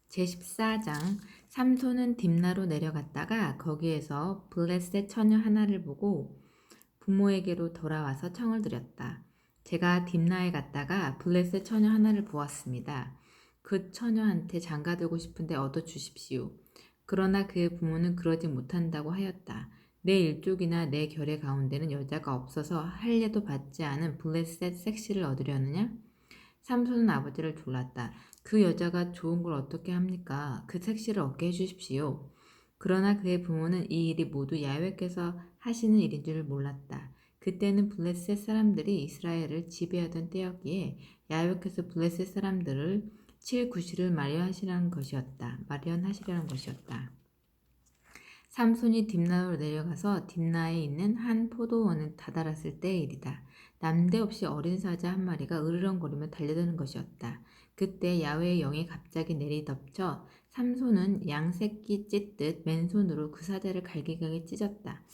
제14장 삼손은 딥나로 내려갔다가 거기에서 블레셋 처녀 하나를 보고 부모에게로 돌아와서 청을 드렸다. 제가 딥나에 갔다가 블레셋 처녀 하나를 보았습니다. 그 처녀한테 장가들고 싶은데 얻어주십시오. 그러나 그의 부모는 그러지 못한다고 하였다. 내 일족이나 내 결의 가운데는 여자가 없어서 할례도 받지 않은 블레셋 섹시를 얻으려느냐? 삼손은 아버지를 졸랐다. 그 여자가 좋은 걸 어떻게 합니까? 그 섹시를 얻게 해주십시오. 그러나 그의 부모는 이 일이 모두 야훼께서 하시는 일인 줄 몰랐다. 그때는 블레셋 사람들이 이스라엘을 지배하던 때였기에 야훼께서 블레셋 사람들을 칠 구실을 마련하시려는 것이었다. 삼손이 딥나로 내려가서 딥나에 있는 한 포도원에 다다랐을 때의 일이다. 남대없이 어린 사자 한 마리가 으르렁거리며 달려드는 것이었다. 그때 야훼의 영이 갑자기 내리덮쳐 삼손은 양새끼 찢듯 맨손으로 그 사자를 갈기갈기 찢었다.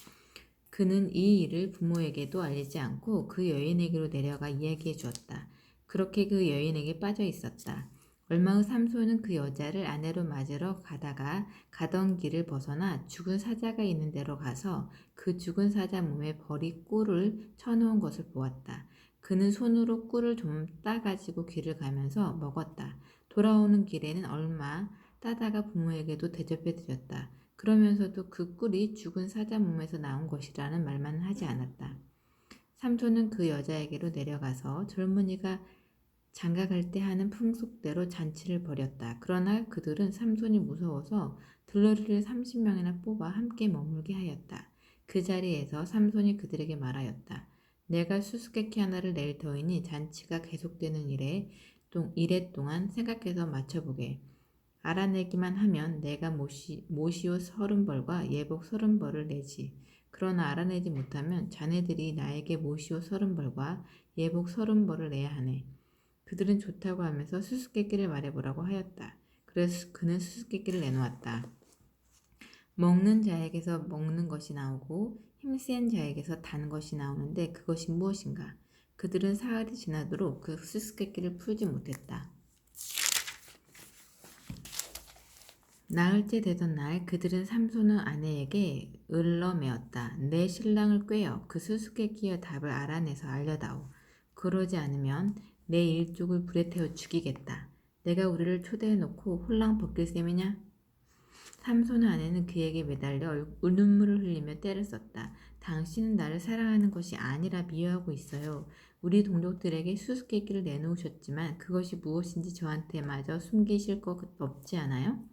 그는 이 일을 부모에게도 알리지 않고 그 여인에게로 내려가 이야기해 주었다. 그렇게 그 여인에게 빠져 있었다. 얼마 후 삼손은 그 여자를 아내로 맞으러 가다가 가던 길을 벗어나 죽은 사자가 있는 데로 가서 그 죽은 사자 몸에 벌이 꿀을 쳐놓은 것을 보았다. 그는 손으로 꿀을 좀 따가지고 길을 가면서 먹었다. 돌아오는 길에는 얼마 따다가 부모에게도 대접해 드렸다. 그러면서도 그 꿀이 죽은 사자 몸에서 나온 것이라는 말만 하지 않았다. 삼손은 그 여자에게로 내려가서 젊은이가 장가갈 때 하는 풍속대로 잔치를 벌였다. 그러나 그들은 삼손이 무서워서 들러리를 30명이나 뽑아 함께 머물게 하였다. 그 자리에서 삼손이 그들에게 말하였다. 내가 수수께끼 하나를 낼 터이니 잔치가 계속되는 일에 동안 생각해서 맞춰보게. 알아내기만 하면 내가 모시옷 30벌과 예복 30벌을 내지. 그러나 알아내지 못하면 자네들이 나에게 모시옷 30벌과 예복 30벌을 내야 하네. 그들은 좋다고 하면서 수수께끼를 말해보라고 하였다. 그래서 그는 수수께끼를 내놓았다. 먹는 자에게서 먹는 것이 나오고 힘센 자에게서 단 것이 나오는데 그것이 무엇인가? 그들은 사흘이 지나도록 그 수수께끼를 풀지 못했다. 나흘째 되던 날 그들은 삼손의 아내에게 을러매었다. 내 신랑을 꾀어 그 수수께끼의 답을 알아내서 알려다오. 그러지 않으면 내 일족을 불에 태워 죽이겠다. 내가 우리를 초대해놓고 홀랑 벗길 셈이냐? 삼손의 아내는 그에게 매달려 눈물을 흘리며 떼를 썼다. 당신은 나를 사랑하는 것이 아니라 미워하고 있어요. 우리 동족들에게 수수께끼를 내놓으셨지만 그것이 무엇인지 저한테마저 숨기실 것 없지 않아요?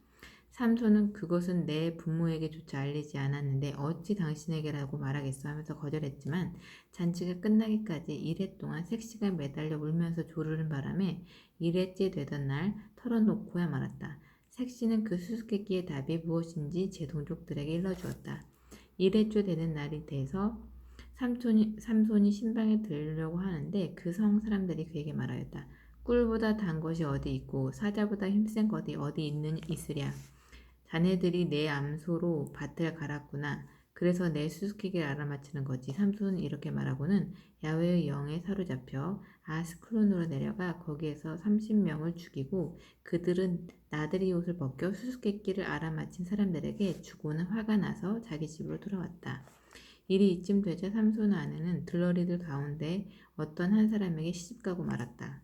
삼손은 그것은 내 부모에게조차 알리지 않았는데 어찌 당신에게라고 말하겠어 하면서 거절했지만 잔치가 끝나기까지 1회 동안 섹시가 매달려 울면서 조르는 바람에 1회째 되던 날 털어놓고야 말았다. 섹시는 그 수수께끼의 답이 무엇인지 제 동족들에게 일러주었다. 1회째 되는 날이 돼서 삼손이 신방에 들으려고 하는데 그 성 사람들이 그에게 말하였다. 꿀보다 단 것이 어디 있고 사자보다 힘센 것이 어디 있으랴. 자네들이 내 암소로 밭을 갈았구나. 그래서 내 수수께끼를 알아맞히는 거지. 삼손은 이렇게 말하고는 야훼의 영에 사로잡혀 아스클론으로 내려가 거기에서 30명을 죽이고 그들은 나들이 옷을 벗겨 수수께끼를 알아맞힌 사람들에게 주고는 화가 나서 자기 집으로 돌아왔다. 일이 이쯤 되자 삼손의 아내는 들러리들 가운데 어떤 한 사람에게 시집가고 말았다.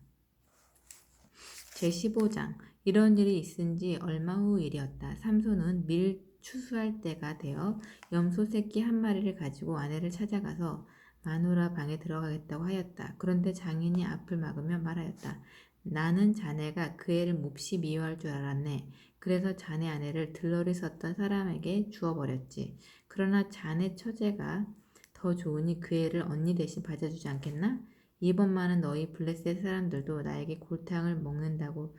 제15장 이런 일이 있은 지 얼마 후 일이었다. 삼손은 밀 추수할 때가 되어 염소 새끼 한 마리를 가지고 아내를 찾아가서 마누라 방에 들어가겠다고 하였다. 그런데 장인이 앞을 막으며 말하였다. 나는 자네가 그 애를 몹시 미워할 줄 알았네. 그래서 자네 아내를 들러리 썼던 사람에게 주어버렸지. 그러나 자네 처제가 더 좋으니 그 애를 언니 대신 받아주지 않겠나? 이번만은 너희 블레셋 사람들도 나에게 골탕을 먹는다고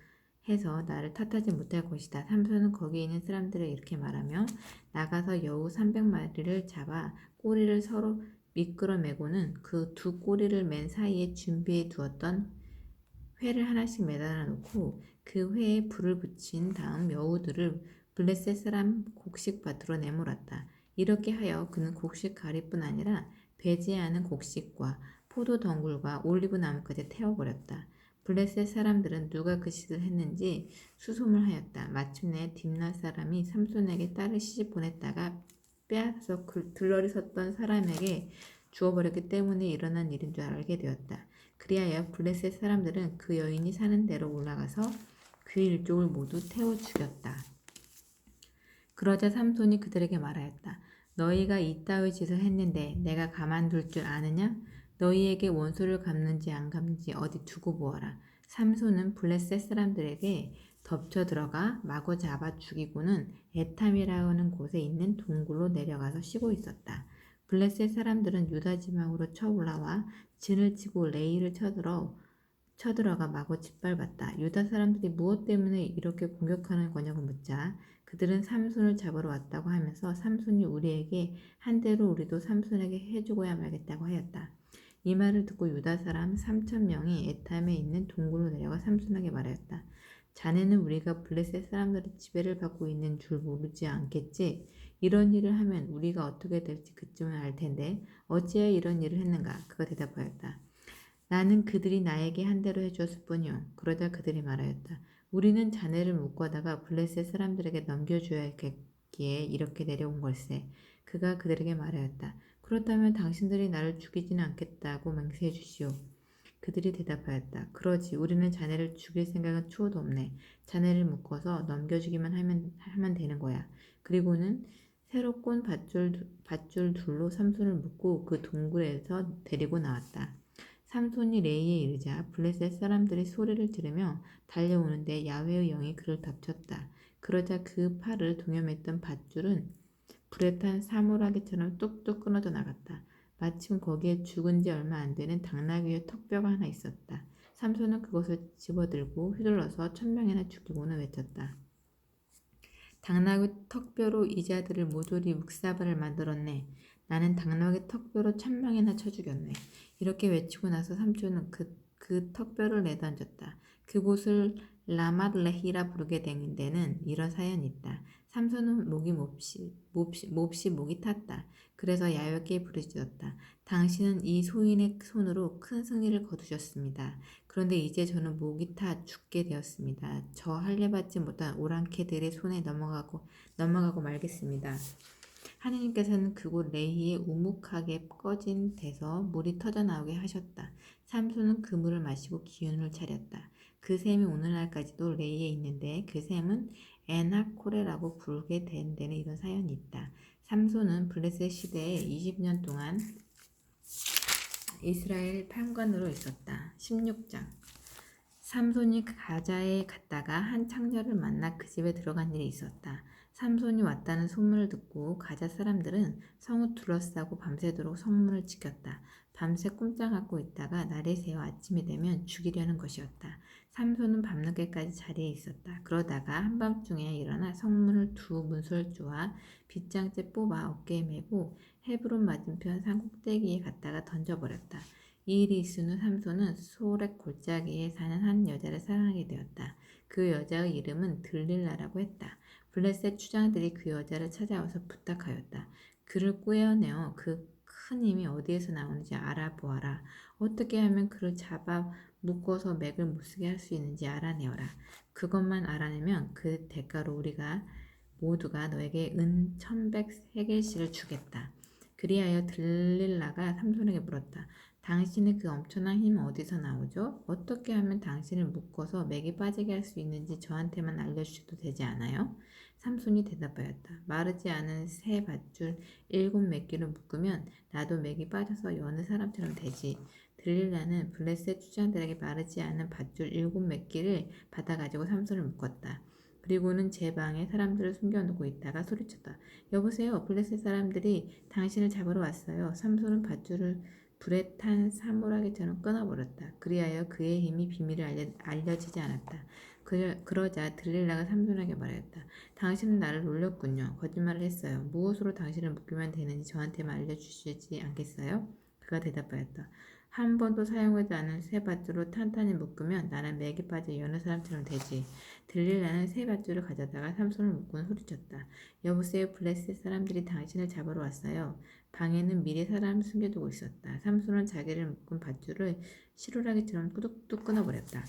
해서 나를 탓하지 못할 것이다. 삼손은 거기 있는 사람들에게 이렇게 말하며 나가서 여우 300마리를 잡아 꼬리를 서로 미끌어 매고는 그 두 꼬리를 맨 사이에 준비해 두었던 회를 하나씩 매달아 놓고 그 회에 불을 붙인 다음 여우들을 블레셋 사람 곡식밭으로 내몰았다. 이렇게 하여 그는 곡식 가리뿐 아니라 배제하는 곡식과 포도 덩굴과 올리브 나무까지 태워버렸다. 블레셋 사람들은 누가 그 짓을 했는지 수소문하였다. 마침내 딥나 사람이 삼손에게 딸을 시집 보냈다가 빼앗아서 들러리 섰던 사람에게 주어버렸기 때문에 일어난 일인 줄 알게 되었다. 그리하여 블레셋 사람들은 그 여인이 사는 데로 올라가서 그 일족을 모두 태워 죽였다. 그러자 삼손이 그들에게 말하였다. 너희가 이따위 짓을 했는데 내가 가만둘 줄 아느냐? 너희에게 원수를 갚는지 안 갚는지 어디 두고 보아라. 삼손은 블레셋 사람들에게 덮쳐 들어가 마구 잡아 죽이고는 에탐이라는 곳에 있는 동굴로 내려가서 쉬고 있었다. 블레셋 사람들은 유다 지방으로 쳐올라와 진을 치고 레이를 쳐들어가 마구 짓밟았다. 유다 사람들이 무엇 때문에 이렇게 공격하는 거냐고 묻자 그들은 삼손을 잡으러 왔다고 하면서 삼손이 우리에게 한 대로 우리도 삼손에게 해주고야 말겠다고 하였다. 이 말을 듣고 유다 사람 3,000명이 에탐에 있는 동굴로 내려가 삼손에게 말하였다. 자네는 우리가 블레셋 사람들의 지배를 받고 있는 줄 모르지 않겠지? 이런 일을 하면 우리가 어떻게 될지 그쯤은 알 텐데 어찌하여 이런 일을 했는가? 그가 대답하였다. 나는 그들이 나에게 한 대로 해주었을 뿐이요. 그러자 그들이 말하였다. 우리는 자네를 묶어다가 블레셋 사람들에게 넘겨줘야겠기에 이렇게 내려온 걸세. 그가 그들에게 말하였다. 그렇다면 당신들이 나를 죽이지는 않겠다고 맹세해 주시오. 그들이 대답하였다. 그러지 우리는 자네를 죽일 생각은 추호도 없네. 자네를 묶어서 넘겨주기만 하면 되는 거야. 그리고는 새로 꼰 밧줄 둘로 삼손을 묶고 그 동굴에서 데리고 나왔다. 삼손이 레이에 이르자 블레셋 사람들이 소리를 지르며 달려오는데 야훼의 영이 그를 덮쳤다. 그러자 그 팔을 동여맸던 밧줄은 불에 탄 사물하기처럼 뚝뚝 끊어져 나갔다. 마침 거기에 죽은 지 얼마 안 되는 당나귀의 턱뼈가 하나 있었다. 삼손은 그것을 집어들고 휘둘러서 1,000명이나 죽이고는 외쳤다. 당나귀 턱뼈로 이자들을 모조리 묵사발을 만들었네. 나는 당나귀 턱뼈로 1,000명이나 쳐 죽였네. 이렇게 외치고 나서 삼손은 그 턱뼈를 내던졌다. 그곳을 라맛레히라 부르게 된 데는 이런 사연이 있다. 삼손은 몹시 목이 탔다. 그래서 야훼께 부르짖었다. 당신은 이 소인의 손으로 큰 승리를 거두셨습니다. 그런데 이제 저는 목이 타 죽게 되었습니다. 저 할례받지 못한 오랑캐들의 손에 넘어가고 말겠습니다. 하느님께서는 그곳 레히에 우묵하게 꺼진 데서 물이 터져나오게 하셨다. 삼손은 그 물을 마시고 기운을 차렸다. 그 샘이 오늘날까지도 레히에 있는데 그 샘은 에나코레라고 부르게 된 데는 이런 사연이 있다. 삼손은 블레셋 시대에 20년 동안 이스라엘 판관으로 있었다. 16장 삼손이 가자에 갔다가 한 창녀를 만나 그 집에 들어간 일이 있었다. 삼손이 왔다는 소문을 듣고 가자 사람들은 성을 둘러싸고 밤새도록 성문을 지켰다. 밤새 꼼짝하고 있다가 날이 새어 아침이 되면 죽이려는 것이었다. 삼손은 밤늦게까지 자리에 있었다. 그러다가 한밤중에 일어나 성문을 두 문설주와 빗장째 뽑아 어깨에 메고 헤브론 맞은편 산 꼭대기에 갔다가 던져버렸다. 이 일이 있은 후 삼손은 소렉 골짜기에 사는 한 여자를 사랑하게 되었다. 그 여자의 이름은 들릴라라고 했다. 블레셋 추장들이 그 여자를 찾아와서 부탁하였다. 그를 꿰어내어 그 큰 힘이 어디에서 나오는지 알아보아라. 어떻게 하면 그를 잡아 묶어서 맥을 못쓰게 할 수 있는지 알아내어라. 그것만 알아내면 그 대가로 우리가 모두가 너에게 은 1,100세겔씩을 주겠다. 그리하여 들릴라가 삼손에게 물었다. 당신의 그 엄청난 힘은 어디서 나오죠? 어떻게 하면 당신을 묶어서 맥이 빠지게 할 수 있는지 저한테만 알려주셔도 되지 않아요? 삼손이 대답하였다. 마르지 않은 새 밧줄 7매끼를 묶으면 나도 맥이 빠져서 여느 사람처럼 되지. 들릴라는 블레셋 추장들에게 마르지 않은 밧줄 7매끼를 받아가지고 삼손을 묶었다. 그리고는 제 방에 사람들을 숨겨놓고 있다가 소리쳤다. 여보세요. 블레셋 사람들이 당신을 잡으러 왔어요. 삼손은 밧줄을 불에 탄 사물하기처럼 끊어버렸다. 그리하여 그의 힘이 비밀을 알려지지 않았다. 그러자 들릴라가 삼손에게 말하였다. 당신은 나를 놀렸군요. 거짓말을 했어요. 무엇으로 당신을 묶으면 되는지 저한테만 알려주시지 않겠어요? 그가 대답하였다. 한 번도 사용하지 않은 새 밧줄로 탄탄히 묶으면 나는 맥이 빠져 여느 사람처럼 되지. 들릴라는 새 밧줄을 가져다가 삼손을 묶고는 소리쳤다. 여보세요, 블레셋 사람들이 당신을 잡으러 왔어요. 방에는 미리 사람을 숨겨두고 있었다. 삼손은 자기를 묶은 밧줄을 시루라기처럼 뚝뚝 끊어버렸다.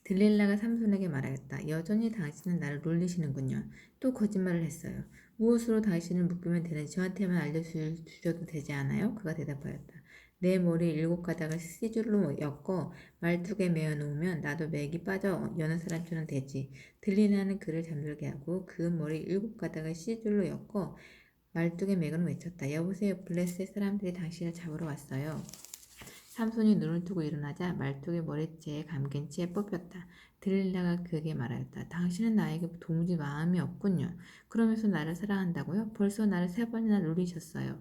들릴라가 삼손에게 말하였다. 여전히 당신은 나를 놀리시는군요. 또 거짓말을 했어요. 무엇으로 당신을 묶으면 되는지 저한테만 알려주셔도 되지 않아요? 그가 대답하였다. 내 머리 7가닥을 시줄로 엮어 말뚝에 메어 놓으면 나도 맥이 빠져 여는 사람처럼 되지. 들릴라는 그를 잠들게 하고 그 머리 7가닥을 시줄로 엮어 말뚝에 매고는 외쳤다. 여보세요, 블레셋 사람들이 당신을 잡으러 왔어요. 삼손이 눈을 뜨고 일어나자 말뚝이 머리채에 감긴 채 뽑혔다. 들릴라가 그에게 말하였다. 당신은 나에게 도무지 마음이 없군요. 그러면서 나를 사랑한다고요? 벌써 나를 3번이나 놀리셨어요.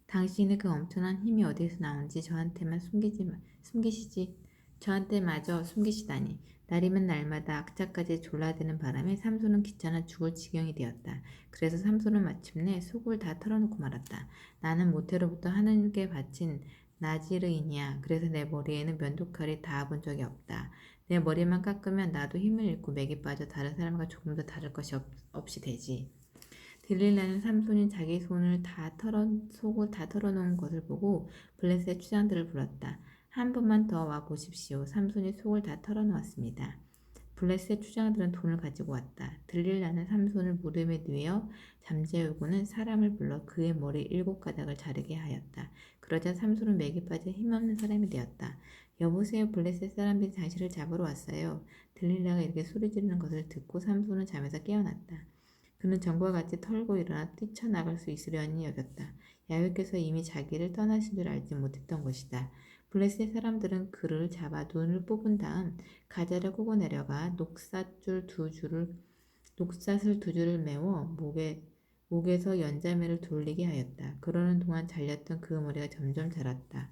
당신의 그 엄청난 힘이 어디에서 나온지 저한테만 숨기시지. 저한테마저 숨기시다니. 날이면 날마다 악착까지 졸라대는 바람에 삼손은 귀찮아 죽을 지경이 되었다. 그래서 삼손은 마침내 속을 다 털어놓고 말았다. 나는 모태로부터 하나님께 바친 나지르인이야. 그래서 내 머리에는 면도칼이 닿아본 적이 없다. 내 머리만 깎으면 나도 힘을 잃고 맥이 빠져 다른 사람과 조금 더 다를 것이 없이 되지. 들릴라는 삼손이 자기 속을 다 털어놓은 것을 보고 블레셋 추장들을 불렀다. 한 번만 더 와 보십시오. 삼손이 속을 다 털어놓았습니다. 블레셋 추장들은 돈을 가지고 왔다. 들릴라는 삼손을 무릎에 누워 잠재우고는 사람을 불러 그의 머리 7가닥을 자르게 하였다. 그러자 삼손은 맥이 빠져 힘없는 사람이 되었다. 여보세요, 블레셋 사람들이 당신을 잡으러 왔어요. 들릴라가 이렇게 소리 지르는 것을 듣고 삼손은 잠에서 깨어났다. 그는 전과 같이 털고 일어나 뛰쳐나갈 수 있으려니 여겼다. 야훼께서 이미 자기를 떠나신 줄 알지 못했던 것이다. 블레셋 사람들은 그를 잡아 눈을 뽑은 다음 가자를 꼬고 내려가 녹삿을 2줄을 메워 목에서 연자매를 돌리게 하였다. 그러는 동안 잘렸던 그 머리가 점점 자랐다.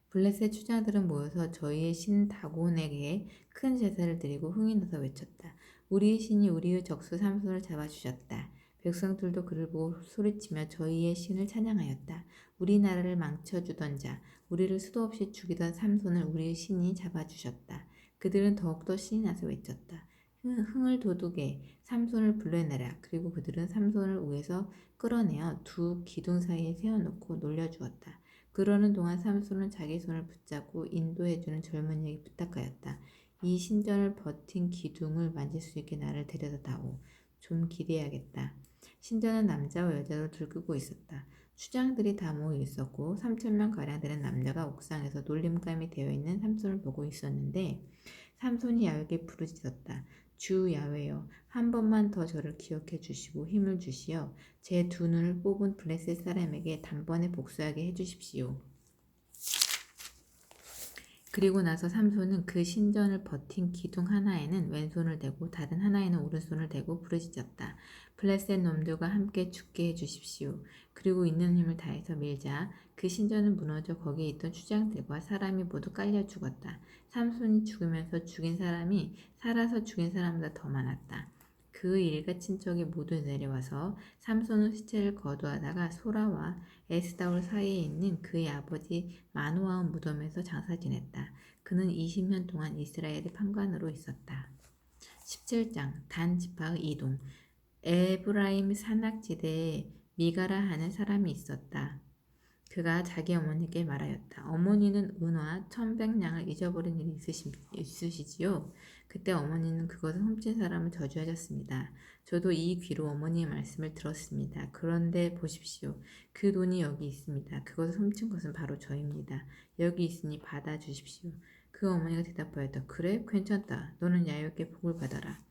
블레셋 추장들은 모여서 저희의 신 다곤에게 큰 제사를 드리고 흥이 나서 외쳤다. 우리의 신이 우리의 적수 삼손을 잡아주셨다. 백성들도 그를 보고 소리치며 저희의 신을 찬양하였다. 우리나라를 망쳐주던 자, 우리를 수도 없이 죽이던 삼손을 우리의 신이 잡아주셨다. 그들은 더욱더 신이 나서 외쳤다. 흥을 도둑에 삼손을 불러내라. 그리고 그들은 삼손을 우에서 끌어내어 2기둥 사이에 세워놓고 놀려주었다. 그러는 동안 삼손은 자기 손을 붙잡고 인도해주는 젊은이에게 부탁하였다. 이 신전을 버틴 기둥을 만질 수 있게 나를 데려다 다오. 좀 기대야겠다. 신전은 남자와 여자로 들끓고 있었다. 추장들이 다 모여 있었고 3,000명가량 되는 남자가 옥상에서 놀림감이 되어 있는 삼손을 보고 있었는데 삼손이 야훼에게 부르짖었다. 주 야훼여, 한 번만 더 저를 기억해 주시고 힘을 주시어 제 2눈을 뽑은 블레셋 사람에게 단번에 복수하게 해주십시오. 그리고 나서 삼손은 그 신전을 버틴 기둥 하나에는 왼손을 대고 다른 하나에는 오른손을 대고 부르짖었다. 블레셋 놈들과 함께 죽게 해주십시오. 그리고 있는 힘을 다해서 밀자 그 신전은 무너져 거기에 있던 추장들과 사람이 모두 깔려 죽었다. 삼손이 죽으면서 죽인 사람이 살아서 죽인 사람보다 더 많았다. 그 일가 친척이 모두 내려와서 삼손의 시체를 거두하다가 소라와 에스다올 사이에 있는 그의 아버지 마노아의 무덤에서 장사 지냈다. 그는 20년 동안 이스라엘의 판관으로 있었다. 17장 단 지파의 이동. 에브라임 산악지대에 미가라 하는 사람이 있었다. 그가 자기 어머니께 말하였다. 어머니는 은화 1,100냥을 잊어버린 일이 있으시지요? 그때 어머니는 그것을 훔친 사람을 저주하셨습니다. 저도 이 귀로 어머니의 말씀을 들었습니다. 그런데 보십시오. 그 돈이 여기 있습니다. 그것을 훔친 것은 바로 저입니다. 여기 있으니 받아주십시오. 그 어머니가 대답하였다. 그래? 괜찮다. 너는 야훼께 복을 받아라.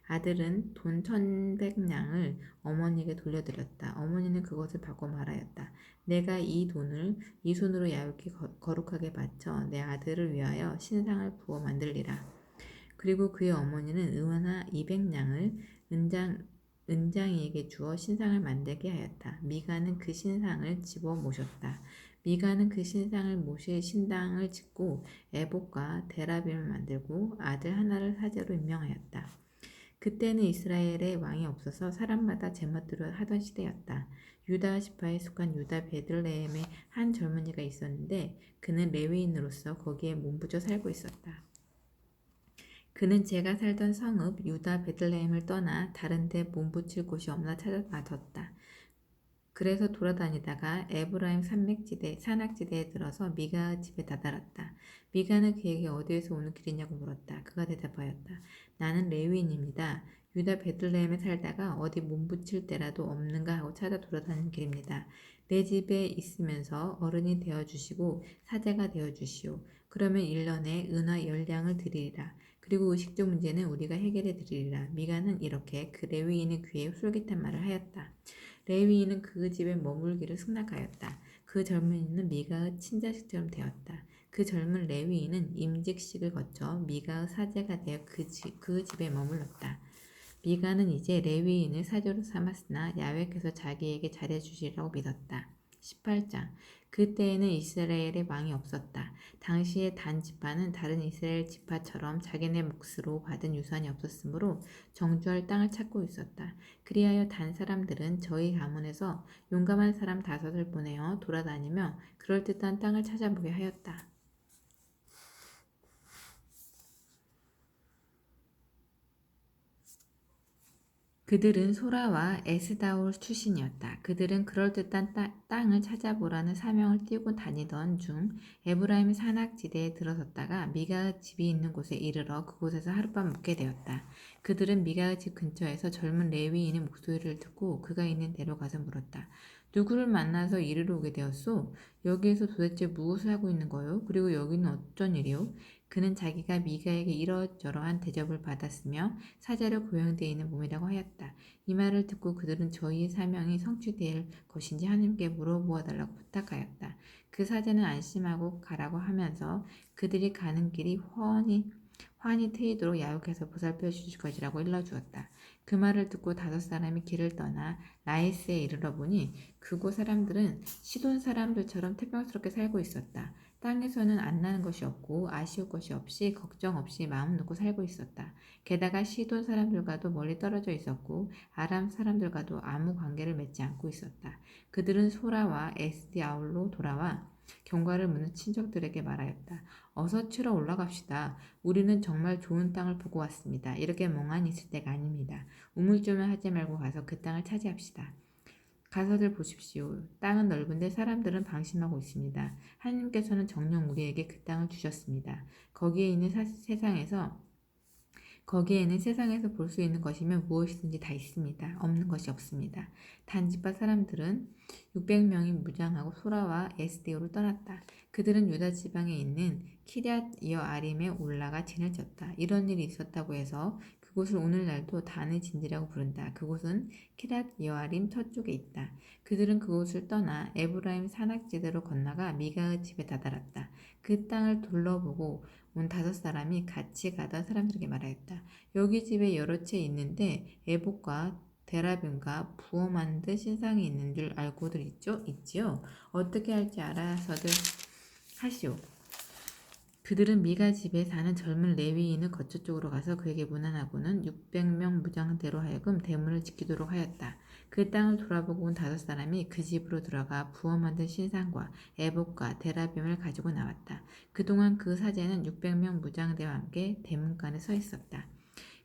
아들은 돈 1,100냥을 어머니에게 돌려드렸다. 어머니는 그것을 받고 말하였다. 내가 이 돈을 이 손으로 야훼께 거룩하게 바쳐 내 아들을 위하여 신상을 부어 만들리라. 그리고 그의 어머니는 은화 200냥을 은장이에게 주어 신상을 만들게 하였다. 미가는 그 신상을 집어 모셨다. 미가는 그 신상을 모실 신당을 짓고 에봇과 데라빔을 만들고 아들 하나를 사제로 임명하였다. 그때는 이스라엘에 왕이 없어서 사람마다 제멋대로 하던 시대였다. 유다 지파에 속한 유다 베들레헴에 한 젊은이가 있었는데 그는 레위인으로서 거기에 몸부져 살고 있었다. 그는 제가 살던 성읍 유다 베들레헴을 떠나 다른 데 몸붙일 곳이 없나 찾아나섰다. 그래서 돌아다니다가 에브라임 산맥지대, 산악지대에 들어서 미가 집에 다다랐다. 미가는 그에게 어디에서 오는 길이냐고 물었다. 그가 대답하였다. 나는 레위인입니다. 유다 베들레헴에 살다가 어디 몸붙일 때라도 없는가 하고 찾아 돌아다니는 길입니다. 내 집에 있으면서 어른이 되어주시고 사제가 되어주시오. 그러면 1년에 은화 10량을 드리리라. 그리고 의식주 문제는 우리가 해결해 드리리라. 미가는 이렇게 그 레위인의 귀에 솔깃한 말을 하였다. 레위인은 그 집에 머물기를 승낙하였다. 그 젊은이는 미가의 친자식처럼 되었다. 그 젊은 레위인은 임직식을 거쳐 미가의 사제가 되어 그 집에 머물렀다. 미가는 이제 레위인을 사조로 삼았으나 야훼께서 자기에게 잘해주시리라고 믿었다. 18장. 그때에는 이스라엘에 왕이 없었다. 당시에 단 지파는 다른 이스라엘 지파처럼 자기네 몫으로 받은 유산이 없었으므로 정주할 땅을 찾고 있었다. 그리하여 단 사람들은 저희 가문에서 용감한 사람 5을 보내어 돌아다니며 그럴듯한 땅을 찾아보게 하였다. 그들은 소라와 에스다올 출신이었다. 그들은 그럴듯한 땅을 찾아보라는 사명을 띠고 다니던 중 에브라임 산악지대에 들어섰다가 미가의 집이 있는 곳에 이르러 그곳에서 하룻밤 묵게 되었다. 그들은 미가의 집 근처에서 젊은 레위인의 목소리를 듣고 그가 있는 데로 가서 물었다. 누구를 만나서 이리로 오게 되었소? 여기에서 도대체 무엇을 하고 있는 거요? 그리고 여기는 어쩐 일이요? 그는 자기가 미가에게 이러저러한 대접을 받았으며 사자로 고용되어 있는 몸이라고 하였다. 이 말을 듣고 그들은 저희의 사명이 성취될 것인지 하나님께 물어보아달라고 부탁하였다. 그 사자는 안심하고 가라고 하면서 그들이 가는 길이 환히 트이도록 야육해서 보살펴 주실 것이라고 일러주었다. 그 말을 듣고 5사람이 길을 떠나 라이스에 이르러 보니 그곳 사람들은 시돈 사람들처럼 태평스럽게 살고 있었다. 땅에서는 안 나는 것이 없고 아쉬울 것이 없이 걱정 없이 마음 놓고 살고 있었다. 게다가 시돈 사람들과도 멀리 떨어져 있었고 아람 사람들과도 아무 관계를 맺지 않고 있었다. 그들은 소라와 에스디아울로 돌아와 경과를 묻는 친척들에게 말하였다. 어서 치러 올라갑시다. 우리는 정말 좋은 땅을 보고 왔습니다. 이렇게 멍하니 있을 때가 아닙니다. 우물쭈물 하지 말고 가서 그 땅을 차지합시다. 가서들 보십시오. 땅은 넓은데 사람들은 방심하고 있습니다. 하나님께서는 정녕 우리에게 그 땅을 주셨습니다. 거기에는 세상에서 볼 수 있는 것이면 무엇이든지 다 있습니다. 없는 것이 없습니다. 단지파 사람들은 600명이 무장하고 소라와 에스데오를 떠났다. 그들은 유다 지방에 있는 키럇 여아림에 올라가 진을 쳤다. 이런 일이 있었다고 해서 그곳을 오늘날도 단의 진지라고 부른다. 그곳은 키럇 여아림 서쪽에 있다. 그들은 그곳을 떠나 에브라임 산악지대로 건너가 미가의 집에 다다랐다. 그 땅을 둘러보고 온 5사람이 같이 가던 사람들에게 말하였다. 여기 집에 여러 채 있는데 에봇과 데라빔과 부어 만든 신상이 있는 줄 알고들 있지요? 어떻게 할지 알아서들 하시오. 그들은 미가 집에 사는 젊은 레위인을 거처 쪽으로 가서 그에게 문안하고는 600명 무장대로 하여금 대문을 지키도록 하였다. 그 땅을 돌아보고 온 5사람이 그 집으로 들어가 부어 만든 신상과 에봇과 데라빔을 가지고 나왔다. 그동안 그 사제는 600명 무장대와 함께 대문간에 서 있었다.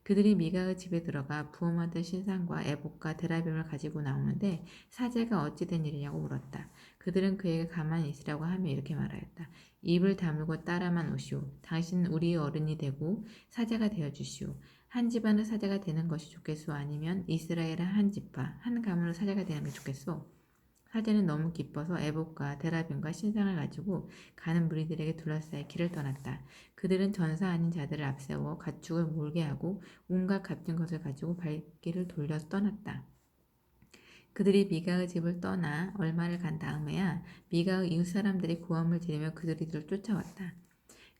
그들이 미가의 집에 들어가 부어 만든 신상과 에봇과 데라빔을 가지고 나오는데 사제가 어찌 된 일이냐고 물었다. 그들은 그에게 가만히 있으라고 하며 이렇게 말하였다. 입을 다물고 따라만 오시오. 당신은 우리의 어른이 되고 사제가 되어주시오. 한 집안의 사제가 되는 것이 좋겠소? 아니면 이스라엘의 한 지파, 한 가문의 사제가 되는 게 좋겠소? 사제는 너무 기뻐서 에봇과 데라빔과 신상을 가지고 가는 무리들에게 둘러싸여 길을 떠났다. 그들은 전사 아닌 자들을 앞세워 가축을 몰게 하고 온갖 값진 것을 가지고 발길을 돌려서 떠났다. 그들이 미가의 집을 떠나 얼마를 간 다음에야 미가의 이웃 사람들이 고함을 지르며 그들을 쫓아왔다.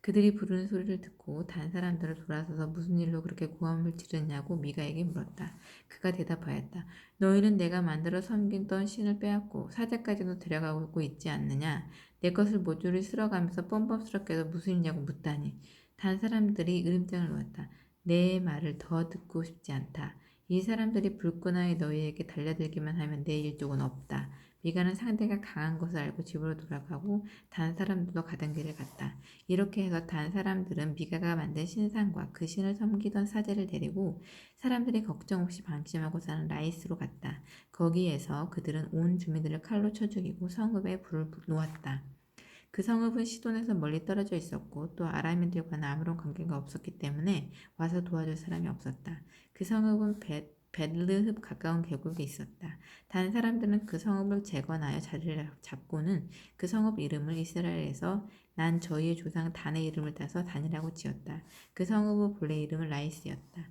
그들이 부르는 소리를 듣고 단 사람들을 돌아서서 무슨 일로 그렇게 고함을 지르냐고 미가에게 물었다. 그가 대답하였다. 너희는 내가 만들어 섬기던 신을 빼앗고 사제까지도 데려가고 있지 않느냐. 내 것을 모조리 쓸어가면서 뻔뻔스럽게도 무슨 일이냐고 묻다니. 단 사람들이 으름장을 놓았다. 내 말을 더 듣고 싶지 않다. 이 사람들이 불끈하게 너희에게 달려들기만 하면 내 일족은 없다. 미가는 상대가 강한 것을 알고 집으로 돌아가고 단 사람들도 가던 길을 갔다. 이렇게 해서 단 사람들은 미가가 만든 신상과 그 신을 섬기던 사제를 데리고 사람들이 걱정 없이 방심하고 사는 라이스로 갔다. 거기에서 그들은 온 주민들을 칼로 쳐 죽이고 성읍에 불을 놓았다. 그 성읍은 시돈에서 멀리 떨어져 있었고 또 아람인들과는 아무런 관계가 없었기 때문에 와서 도와줄 사람이 없었다. 그 성읍은 벳르흡 가까운 계곡에 있었다. 단 사람들은 그 성읍을 재건하여 자리를 잡고는 그 성읍 이름을 이스라엘에서 난 저희의 조상 단의 이름을 따서 단이라고 지었다. 그 성읍의 본래 이름은 라이스였다.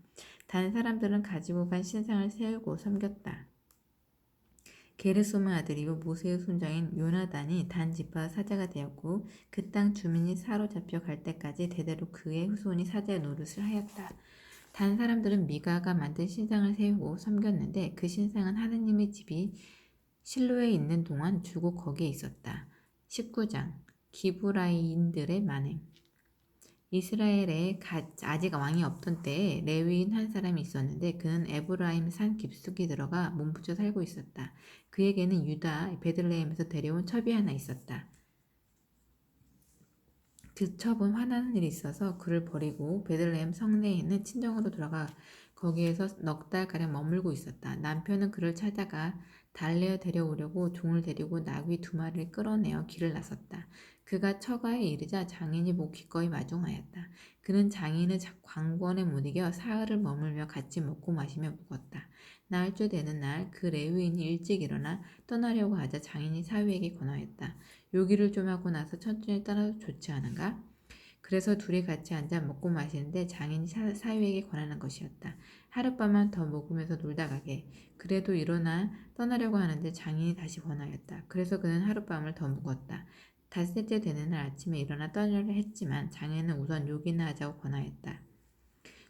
단 사람들은 가지고 간 신상을 세우고 섬겼다. 게르솜의 아들이요 모세의 손자인 요나단이 단 지파 사자가 되었고 그 땅 주민이 사로잡혀 갈 때까지 대대로 그의 후손이 사자 노릇을 하였다. 단 사람들은 미가가 만든 신상을 세우고 섬겼는데 그 신상은 하느님의 집이 실로에 있는 동안 주고 거기에 있었다. 19장 기브라인들의 만행. 이스라엘에 아직 왕이 없던 때에 레위인 한 사람이 있었는데 그는 에브라임 산 깊숙이 들어가 몸부쳐 살고 있었다. 그에게는 유다 베들레헴에서 데려온 첩이 하나 있었다. 그 첩은 화나는 일이 있어서 그를 버리고 베들레헴 성내에 있는 친정으로 돌아가 거기에서 넉 달가량 머물고 있었다. 남편은 그를 찾아가 달래어 데려오려고 종을 데리고 나귀 2마리를 끌어내어 길을 나섰다. 그가 처가에 이르자 장인이 기꺼이 마중하였다. 그는 장인의 광권에 못 이겨 사흘을 머물며 같이 먹고 마시며 묵었다. 나흘째 되는 날 그 레위인이 일찍 일어나 떠나려고 하자 장인이 사위에게 권하였다. 요기를 좀 하고 나서 천천히 떠나도 좋지 않은가? 그래서 둘이 같이 앉아 먹고 마시는데 장인이 사위에게 권하는 것이었다. 하룻밤만 더 먹으면서 놀다 가게. 그래도 일어나 떠나려고 하는데 장인이 다시 권하였다. 그래서 그는 하룻밤을 더 묵었다. 닷새째 되는 날 아침에 일어나 떠나려 했지만 장인은 우선 요기나 하자고 권하였다.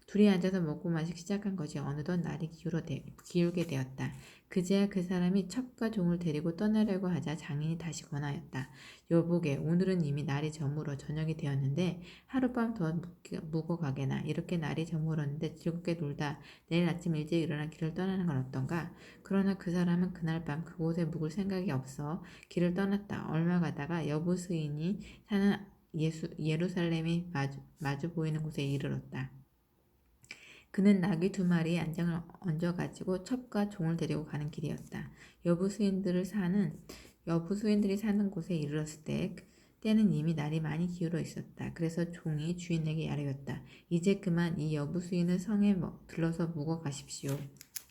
둘이 앉아서 먹고 마시기 시작한 것이 어느덧 날이 기울게 되었다. 그제야 그 사람이 첩과 종을 데리고 떠나려고 하자 장인이 다시 권하였다. 여보게 오늘은 이미 날이 저물어 저녁이 되었는데 하룻밤 더 묵어 가게나. 이렇게 날이 저물었는데 즐겁게 놀다 내일 아침 일찍 일어나 길을 떠나는 건 어떤가? 그러나 그 사람은 그날 밤 그곳에 묵을 생각이 없어 길을 떠났다. 얼마 가다가 여부 스인이 사는 예루살렘이 마주 보이는 곳에 이르렀다. 그는 나귀 2마리에 안장을 얹어가지고 첩과 종을 데리고 가는 길이었다. 여부 수인들이 사는 곳에 이르렀을 때는 이미 날이 많이 기울어 있었다. 그래서 종이 주인에게 아뢰었다. 이제 그만 이 여부 수인을 성에 들러서 묵어 가십시오.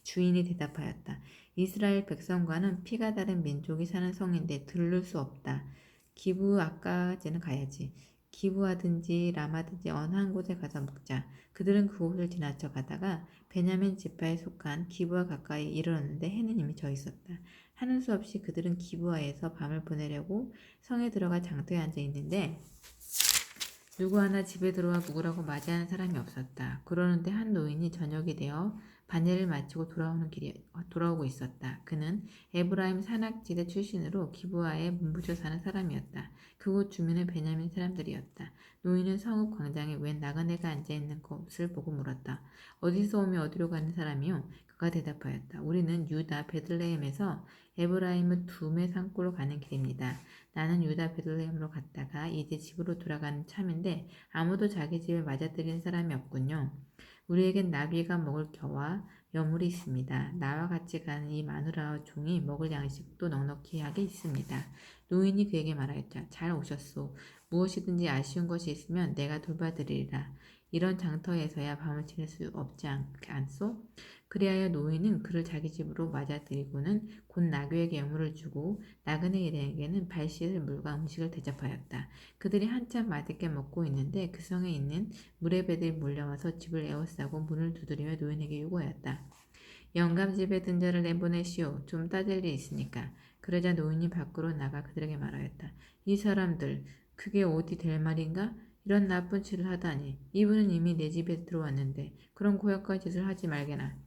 주인이 대답하였다. 이스라엘 백성과는 피가 다른 민족이 사는 성인데 들를 수 없다. 기브아까지는 가야지. 기브하든지 라마든지 어느 한 곳에 가서 묵자. 그들은 그곳을 지나쳐 가다가 베냐민 지파에 속한 기브아 가까이 이르렀는데 해는 이미 져 있었다. 하는 수 없이 그들은 기브아에서 밤을 보내려고 성에 들어가 장터에 앉아 있는데 누구 하나 집에 들어와 묵으라고 맞이하는 사람이 없었다. 그러는데 한 노인이 저녁이 되어 반예를 마치고 돌아오고 있었다. 그는 에브라임 산악지대 출신으로 기브아에 몸부쳐 사는 사람이었다. 그곳 주민은 베냐민 사람들이었다. 노인은 성읍 광장에 웬 나그네가 앉아있는 것을 보고 물었다. 어디서 오며 어디로 가는 사람이요? 그가 대답하였다. 우리는 유다 베들레헴에서 에브라임의 두메 산골로 가는 길입니다. 나는 유다 베들레헴으로 갔다가 이제 집으로 돌아가는 참인데 아무도 자기 집을 맞아들이는 사람이 없군요. 우리에겐 나귀가 먹을 겨와 여물이 있습니다. 나와 같이 가는 이 마누라와 종이 먹을 양식도 넉넉히 하게 있습니다. 노인이 그에게 말하였다. 잘 오셨소. 무엇이든지 아쉬운 것이 있으면 내가 돌봐드리리라. 이런 장터에서야 밤을 지낼 수 없지 않소? 그리하여 노인은 그를 자기 집으로 맞아들이고는 곧 나귀에게 여물을 주고 나그네 일행에게는 발 씻을 물과 음식을 대접하였다. 그들이 한참 맛있게 먹고 있는데 그 성에 있는 무레배들이 몰려와서 집을 에워싸고 문을 두드리며 노인에게 요구하였다. 영감집에 든 자를 내보내시오. 좀 따질 일이 있으니까. 그러자 노인이 밖으로 나가 그들에게 말하였다. 이 사람들 그게 어디 될 말인가? 이런 나쁜 짓을 하다니. 이분은 이미 내 집에 들어왔는데 그런 고약한 짓을 하지 말게나.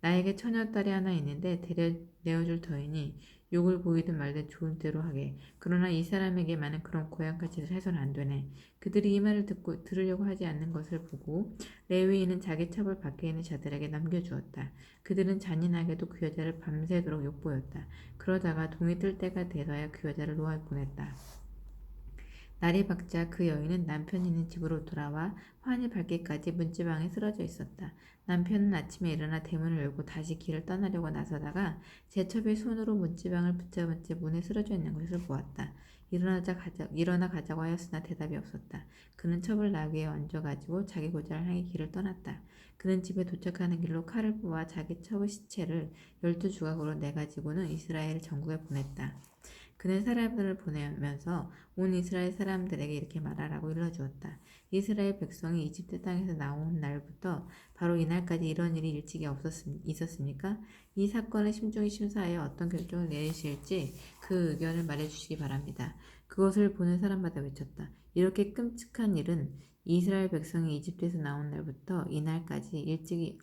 나에게 처녀딸이 하나 있는데 내어줄 터이니 욕을 보이든 말든 좋은 대로 하게. 그러나 이 사람에게만은 그런 고약한 짓을 해서는 안 되네. 그들이 이 말을 듣고 들으려고 하지 않는 것을 보고 레위인은 자기 첩을 밖에 있는 자들에게 넘겨주었다. 그들은 잔인하게도 그 여자를 밤새도록 욕보였다. 그러다가 동이 뜰 때가 되서야 그 여자를 놓아 보냈다. 날이 밝자 그 여인은 남편 있는 집으로 돌아와 환히 밝기까지 문지방에 쓰러져 있었다. 남편은 아침에 일어나 대문을 열고 다시 길을 떠나려고 나서다가 제첩의 손으로 문지방을 붙잡은 채 문에 쓰러져 있는 것을 보았다. 일어나 가자고 하였으나 대답이 없었다. 그는 첩을 나귀에 얹어가지고 자기 고장을 향해 길을 떠났다. 그는 집에 도착하는 길로 칼을 뽑아 자기 첩의 시체를 12조각으로 내가지고는 이스라엘 전국에 보냈다. 그는 사람들을 보내면서 온 이스라엘 사람들에게 이렇게 말하라고 일러주었다. 이스라엘 백성이 이집트 땅에서 나온 날부터 바로 이날까지 이런 일이 일찍이 있었습니까? 이 사건을 심중히 심사하여 어떤 결정을 내리실지 그 의견을 말해주시기 바랍니다. 그것을 보는 사람마다 외쳤다. 이렇게 끔찍한 일은 이스라엘 백성이 이집트에서 나온 날부터 이날까지 일찍이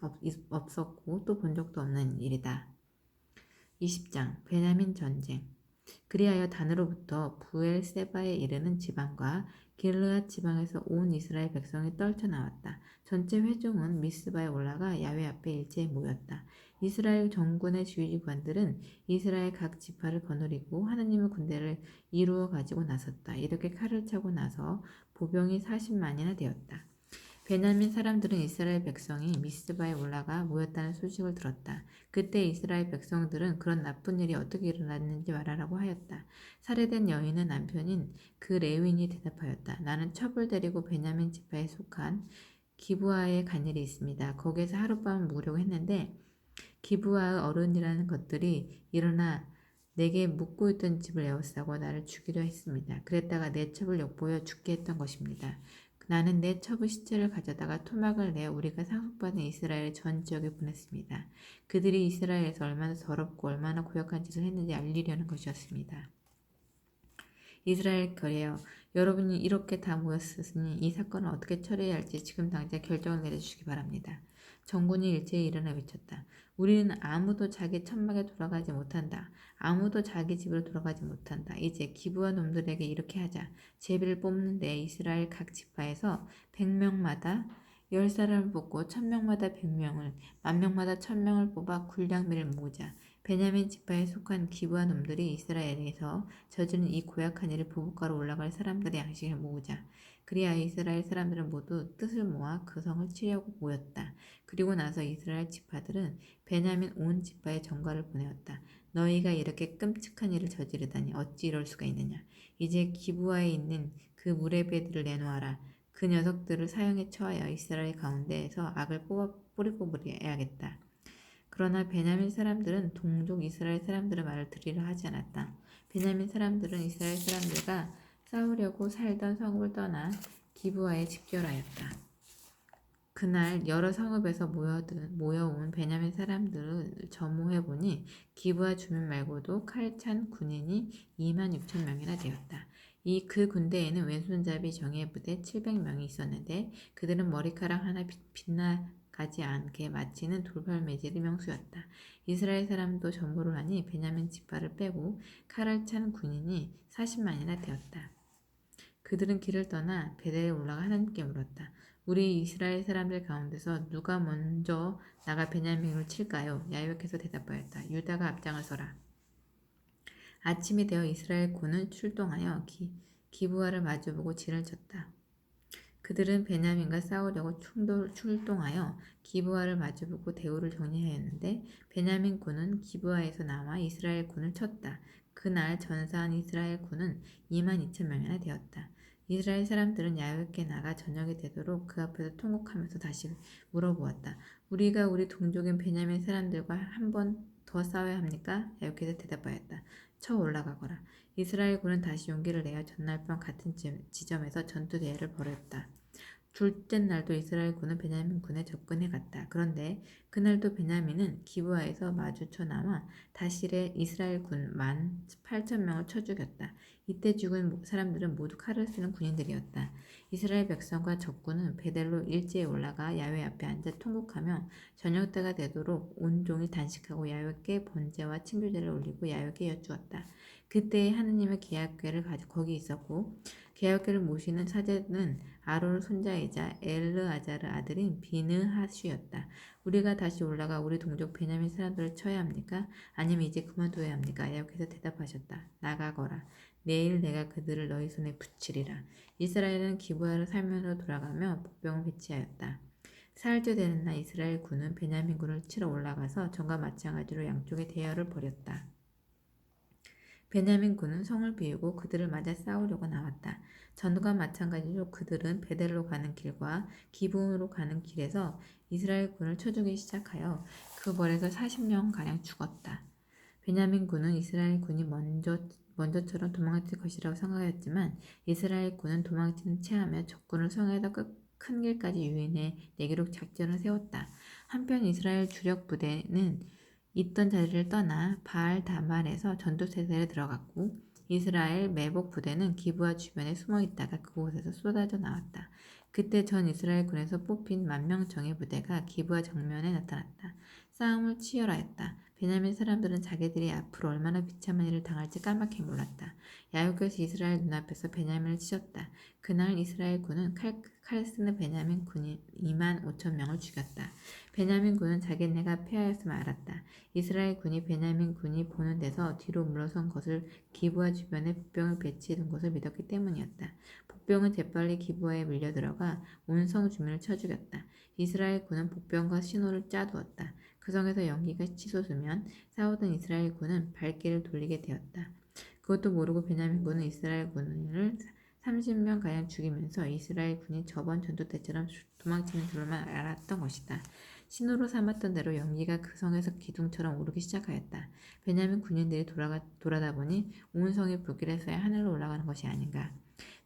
없었고 또 본 적도 없는 일이다. 20장 베냐민 전쟁. 그리하여 단으로부터 부엘세바에 이르는 지방과 길르앗 지방에서 온 이스라엘 백성이 떨쳐 나왔다. 전체 회중은 미스바에 올라가 야훼 앞에 일제히 모였다. 이스라엘 정군의 지휘관들은 이스라엘 각 지파를 거느리고 하느님의 군대를 이루어 가지고 나섰다. 이렇게 칼을 차고 나서 보병이 40만이나 되었다. 베냐민 사람들은 이스라엘 백성이 미스바에 올라가 모였다는 소식을 들었다. 그때 이스라엘 백성들은 그런 나쁜 일이 어떻게 일어났는지 말하라고 하였다. 살해된 여인은 남편인 그 레위인이 대답하였다. 나는 첩을 데리고 베냐민 지파에 속한 기브아에 간 일이 있습니다. 거기에서 하룻밤을 묵으려고 했는데 기브아의 어른이라는 것들이 일어나 내게 묵고 있던 집을 에워싸고 나를 죽이려 했습니다. 그랬다가 내 첩을 욕보여 죽게 했던 것입니다. 나는 내 첩의 시체를 가져다가 토막을 내어 우리가 상속받은 이스라엘 전 지역에 보냈습니다. 그들이 이스라엘에서 얼마나 더럽고 얼마나 고역한 짓을 했는지 알리려는 것이었습니다. 이스라엘 거래여, 여러분이 이렇게 다 모였으니 이 사건을 어떻게 처리해야 할지 지금 당장 결정을 내려주시기 바랍니다. 정군이 일제히 일어나 외쳤다. 우리는 아무도 자기 천막에 돌아가지 못한다. 아무도 자기 집으로 돌아가지 못한다. 이제 기브아 놈들에게 이렇게 하자. 제비를 뽑는데 이스라엘 각 지파에서 100명마다 10사람을 뽑고 1000명마다 100명을, 10,000명마다 1000명을 뽑아 굴량미를 모으자. 베냐민 지파에 속한 기브아 놈들이 이스라엘에서 저지른 이 고약한 일을 보복하러 올라갈 사람들의 양식을 모으자. 그리하여 이스라엘 사람들은 모두 뜻을 모아 그 성을 치려고 모였다. 그리고 나서 이스라엘 지파들은 베냐민 온 지파에 전가를 보내었다. 너희가 이렇게 끔찍한 일을 저지르다니 어찌 이럴 수가 있느냐. 이제 기브아에 있는 그 무레베들을 내놓아라. 그 녀석들을 사형에 처하여 이스라엘 가운데에서 악을 뿌리 뽑으려야겠다. 그러나 베냐민 사람들은 동족 이스라엘 사람들의 말을 들으려 하지 않았다. 베냐민 사람들은 이스라엘 사람들과 싸우려고 살던 성읍을 떠나 기브아에 집결하였다. 그날 여러 성읍에서 모여온 베냐민 사람들을 점호해보니 기브아 주민 말고도 칼찬 군인이 26,000명이나 되었다. 그 군대에는 왼손잡이 정예 부대 700명이 있었는데 그들은 머리카락 하나 빗나가지 않게 마치는 돌팔 매질이 명수였다. 이스라엘 사람도 점호를 하니 베냐민 지파를 빼고 칼을 찬 군인이 40만이나 되었다. 그들은 길을 떠나 베델에 올라가 하나님께 물었다. 우리 이스라엘 사람들 가운데서 누가 먼저 나가 베냐민을 칠까요? 야훼께서 대답하였다. 유다가 앞장을 서라. 아침이 되어 이스라엘 군은 출동하여 기브아를 마주보고 진을 쳤다. 그들은 베냐민과 싸우려고 출동하여 기브아를 마주보고 대우를 정리하였는데 베냐민 군은 기브아에서 나와 이스라엘 군을 쳤다. 그날 전사한 이스라엘 군은 22,000명이나 되었다. 이스라엘 사람들은 야훼께 나가 저녁이 되도록 그 앞에서 통곡하면서 다시 물어보았다. 우리가 우리 동족인 베냐민 사람들과 한 번 더 싸워야 합니까? 야훼께서 대답하였다. 쳐 올라가거라. 이스라엘 군은 다시 용기를 내어 전날 밤 같은 지점에서 전투 대회를 벌였다. 둘째 날도 이스라엘 군은 베냐민 군에 접근해 갔다. 그런데 그날도 베냐민은 기브아에서 마주쳐 나와 다실의 이스라엘 군 18,000명을 쳐 죽였다. 이때 죽은 사람들은 모두 칼을 쓰는 군인들이었다. 이스라엘 백성과 적군은 베델로 일제에 올라가 야훼 앞에 앉아 통곡하며 저녁 때가 되도록 온종일 단식하고 야훼께 번제와 친교제를 올리고 야훼께 여쭈었다. 그때에 하느님의 계약궤를 가지고 거기 있었고 계약궤를 모시는 사제는 아론의 손자이자 엘르아자르 아들인 비느하슈였다. 우리가 다시 올라가 우리 동족 베냐민 사람들을 쳐야 합니까? 아니면 이제 그만둬야 합니까? 야곱께서 대답하셨다. 나가거라. 내일 내가 그들을 너희 손에 붙이리라. 이스라엘은 기브아를 살면서 돌아가며 복병을 배치하였다. 사흘째 되는 날 이스라엘 군은 베냐민 군을 치러 올라가서 전과 마찬가지로 양쪽에 대열을 벌였다. 베냐민 군은 성을 비우고 그들을 맞아 싸우려고 나왔다. 전과 마찬가지로 그들은 베델로 가는 길과 기브온으로 가는 길에서 이스라엘 군을 쳐주기 시작하여 그 벌에서 40명가량 죽었다. 베냐민 군은 이스라엘 군이 먼저처럼 도망칠 것이라고 생각하였지만 이스라엘 군은 도망치는 체하며 적군을 성에다 큰 길까지 유인해 내기로 작전을 세웠다. 한편 이스라엘 주력 부대는 있던 자리를 떠나 바알 다말에서 전투태세에 들어갔고 이스라엘 매복 부대는 기브아 주변에 숨어 있다가 그곳에서 쏟아져 나왔다. 그때 전 이스라엘 군에서 뽑힌 10,000명 정예 부대가 기브아 정면에 나타났다. 싸움을 치열하였다. 베냐민 사람들은 자기들이 앞으로 얼마나 비참한 일을 당할지 까맣게 몰랐다. 야곱께서 이스라엘 눈앞에서 베냐민을 치셨다. 그날 이스라엘 군은 칼 쓰는 베냐민 군인 25,000명을 죽였다. 베냐민 군은 자기네가 패하였음을 알았다. 이스라엘 군이 베냐민 군이 보는 데서 뒤로 물러선 것을 기브아 주변에 복병을 배치해둔 것을 믿었기 때문이었다. 복병은 재빨리 기브아에 밀려들어가 온 성 주민을 쳐 죽였다. 이스라엘 군은 복병과 신호를 짜두었다. 그 성에서 연기가 치솟으면 싸우던 이스라엘 군은 발길을 돌리게 되었다. 그것도 모르고 베냐민 군은 이스라엘 군을 30명가량 죽이면서 이스라엘 군이 저번 전투 때처럼 도망치는 줄만 알았던 것이다. 신호로 삼았던 대로 연기가 그 성에서 기둥처럼 오르기 시작하였다. 베냐민 군인들이 돌아다 보니 온 성이 불길했어야 하늘로 올라가는 것이 아닌가.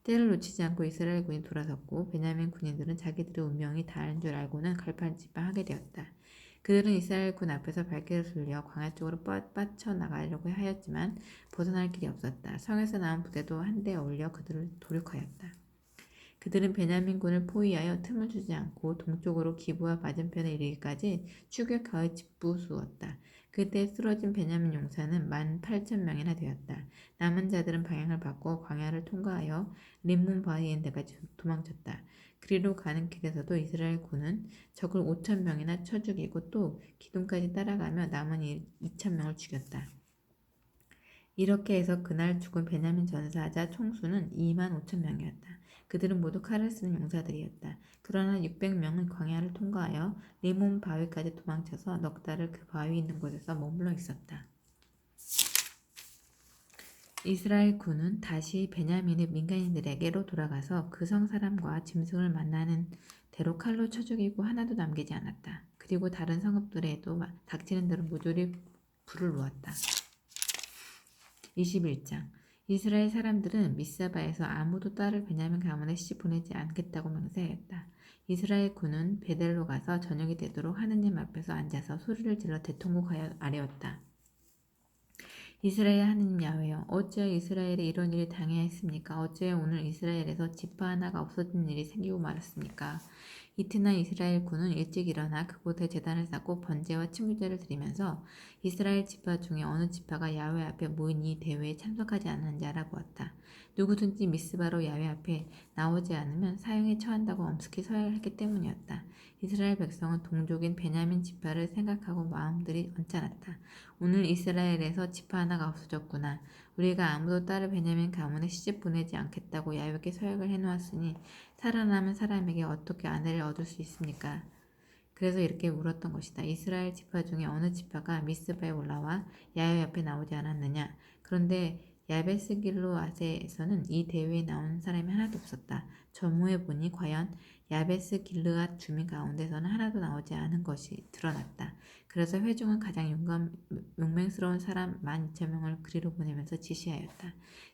때를 놓치지 않고 이스라엘 군이 돌아섰고 베냐민 군인들은 자기들의 운명이 닿은 줄 알고는 갈팡질팡하게 되었다. 그들은 이스라엘 군 앞에서 발길을 돌려 광야 쪽으로 빠져나가려고 하였지만 벗어날 길이 없었다. 성에서 나온 부대도 한데 어울려 그들을 도륙하였다. 그들은 베냐민 군을 포위하여 틈을 주지 않고 동쪽으로 기브아 맞은편에 이르기까지 추격하여 짓부수었다. 그때 쓰러진 베냐민 용사는 18,000명이나 되었다. 남은 자들은 방향을 바꿔 광야를 통과하여 림몬 바위에 데까지 도망쳤다. 그리로 가는 길에서도 이스라엘 군은 적을 5,000명이나 쳐 죽이고 또 기둥까지 따라가며 남은 2,000명을 죽였다. 이렇게 해서 그날 죽은 베냐민 전사자 총수는 25,000명이었다. 그들은 모두 칼을 쓰는 용사들이었다. 그러나 600명은 광야를 통과하여 리몬 바위까지 도망쳐서 넉 달을 그 바위 있는 곳에서 머물러 있었다. 이스라엘 군은 다시 베냐민의 민간인들에게로 돌아가서 그 성 사람과 짐승을 만나는 대로 칼로 쳐 죽이고 하나도 남기지 않았다. 그리고 다른 성읍들에도 닥치는 대로 모조리 불을 놓았다. 21장 이스라엘 사람들은 미스바에서 아무도 딸을 베냐민 가문에 시집 보내지 않겠다고 맹세하였다. 이스라엘 군은 베델로 가서 저녁이 되도록 하느님 앞에서 앉아서 소리를 질러 대통곡하여 아뢰었다. 이스라엘 하느님 야훼여, 어찌하여 이스라엘에 이런 일이 당해야 했습니까? 어찌하여 오늘 이스라엘에서 지파 하나가 없어진 일이 생기고 말았습니까? 이튿날 이스라엘 군은 일찍 일어나 그곳에 제단을 쌓고 번제와 친구제를 드리면서 이스라엘 지파 중에 어느 지파가 야훼 앞에 모인 이 대회에 참석하지 않았는지 알아보았다. 누구든지 미스바로 야훼 앞에 나오지 않으면 사형에 처한다고 엄습히 서야 했기 때문이었다. 이스라엘 백성은 동족인 베냐민 지파를 생각하고 마음들이 언짢았다. 오늘 이스라엘에서 지파 하나가 없어졌구나. 우리가 아무도 딸을 베냐민 가문에 시집 보내지 않겠다고 야훼께 서약을 해놓았으니 살아남은 사람에게 어떻게 아내를 얻을 수 있습니까? 그래서 이렇게 울었던 것이다. 이스라엘 지파 중에 어느 지파가 미스바에 올라와 야훼 옆에 나오지 않았느냐. 그런데 야베스 길르앗에서는 이 대회에 나온 사람이 하나도 없었다. 전무해 보니 과연 야베스 길르앗 주민 가운데서는 하나도 나오지 않은 것이 드러났다. 그래서 회중은 가장 용맹스러운 사람 12,000명을 그리로 보내면서 지시하였다.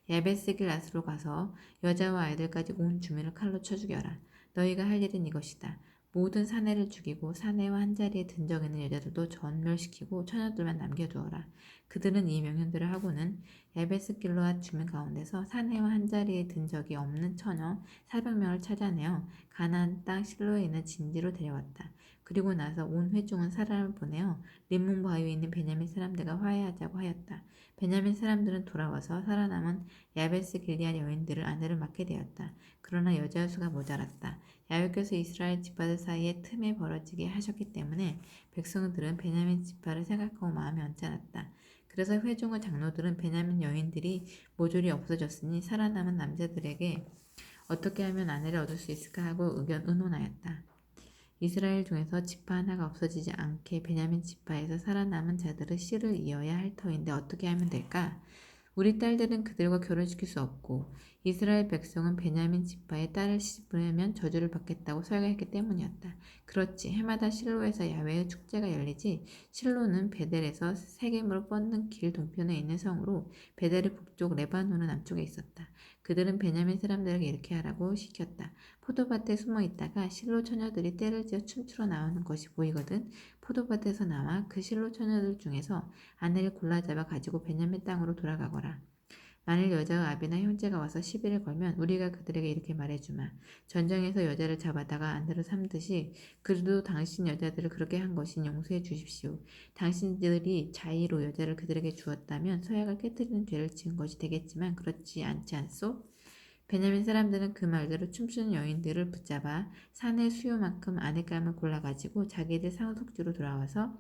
야베스 길르앗으로 가서 여자와 아이들까지 온 주민을 칼로 쳐 죽여라. 너희가 할 일은 이것이다. 모든 사내를 죽이고 사내와 한자리에 든 적이 있는 여자들도 전멸시키고 처녀들만 남겨두어라. 그들은 이 명령들을 하고는 야베스 길르앗 주민 가운데서 사내와 한자리에 든 적이 없는 처녀 400명을 찾아내어 가나안 땅 실로에 있는 진지로 데려왔다. 그리고 나서 온 회중은 사람을 보내어 림몬 바위에 있는 베냐민 사람들과 화해하자고 하였다. 베냐민 사람들은 돌아와서 살아남은 야베스 길리앗 여인들을 아내를 맡게 되었다. 그러나 여자 수가 모자랐다. 야훼께서 이스라엘 지파들 사이에 틈에 벌어지게 하셨기 때문에 백성들은 베냐민 지파를 생각하고 마음이 언짢았다. 그래서 회중의 장로들은 베냐민 여인들이 모조리 없어졌으니 살아남은 남자들에게 어떻게 하면 아내를 얻을 수 있을까 하고 의논하였다. 이스라엘 중에서 지파 하나가 없어지지 않게 베냐민 지파에서 살아남은 자들의 씨를 이어야 할 터인데 어떻게 하면 될까? 우리 딸들은 그들과 결혼시킬 수 없고 이스라엘 백성은 베냐민 지파의 딸을 시집보내면 저주를 받겠다고 설교했기 때문이었다. 그렇지 해마다 실로에서 야훼의 축제가 열리지 실로는 베델에서 세겜으로 뻗는 길 동편에 있는 성으로 베델의 북쪽 레바논의 남쪽에 있었다. 그들은 베냐민 사람들에게 이렇게 하라고 시켰다. 포도밭에 숨어 있다가 실로 처녀들이 떼를 지어 춤추러 나오는 것이 보이거든 포도밭에서 나와 그 실로 처녀들 중에서 아내를 골라잡아 가지고 베냐민 땅으로 돌아가거라. 만일 여자의 아비나 형제가 와서 시비를 걸면 우리가 그들에게 이렇게 말해주마. 전쟁에서 여자를 잡아다가 아내로 삼듯이 그들도 당신 여자들을 그렇게 한 것인 용서해 주십시오. 당신들이 자의로 여자를 그들에게 주었다면 서약을 깨뜨리는 죄를 지은 것이 되겠지만 그렇지 않지 않소? 베냐민 사람들은 그 말대로 춤추는 여인들을 붙잡아 산의 수요만큼 아내감을 골라가지고 자기들 상속지로 돌아와서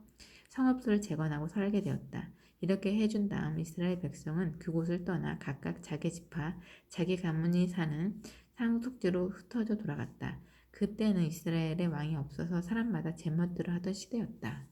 성읍들을 재건하고 살게 되었다. 이렇게 해준 다음 이스라엘 백성은 그곳을 떠나 각각 자기 지파, 자기 가문이 사는 상속지로 흩어져 돌아갔다. 그때는 이스라엘에 왕이 없어서 사람마다 제멋대로 하던 시대였다.